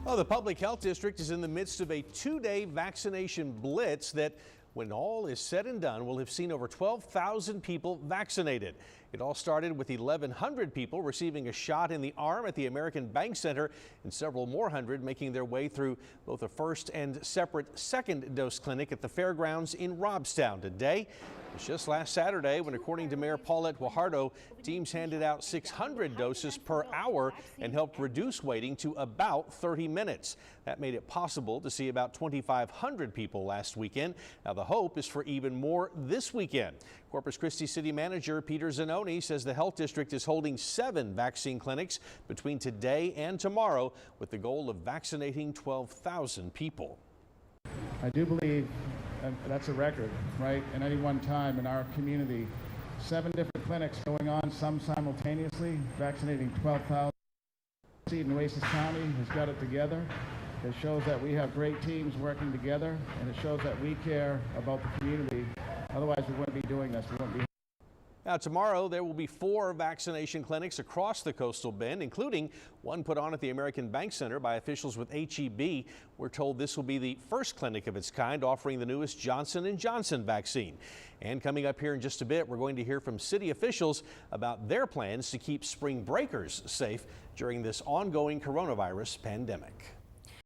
Well, the Public Health District is in the midst of a two-day vaccination blitz that, when all is said and done, will have seen over 12,000 people vaccinated. It all started with 1,100 people receiving a shot in the arm at the American Bank Center and several more hundred making their way through both a first and separate second dose clinic at the fairgrounds in Robstown. Today was just last Saturday when, according to Mayor Paulette Guajardo, teams handed out 600 doses per hour and helped reduce waiting to about 30 minutes. That made it possible to see about 2,500 people last weekend. Now, the hope is for even more this weekend. Corpus Christi City Manager Peter Zanoni says the health district is holding 7 vaccine clinics between today and tomorrow with the goal of vaccinating 12,000 people. I do believe that's a record, right? In any one time in our community, 7 different clinics going on, some simultaneously, vaccinating 12,000. Nueces County has got it together. It shows that we have great teams working together, and it shows that we care about the community. Otherwise, we wouldn't be doing this. We wouldn't be. Now, tomorrow there will be 4 vaccination clinics across the coastal bend, including one put on at the American Bank Center by officials with HEB. We're told this will be the first clinic of its kind offering the newest Johnson & Johnson vaccine. And coming up here in just a bit, we're going to hear from city officials about their plans to keep spring breakers safe during this ongoing coronavirus pandemic.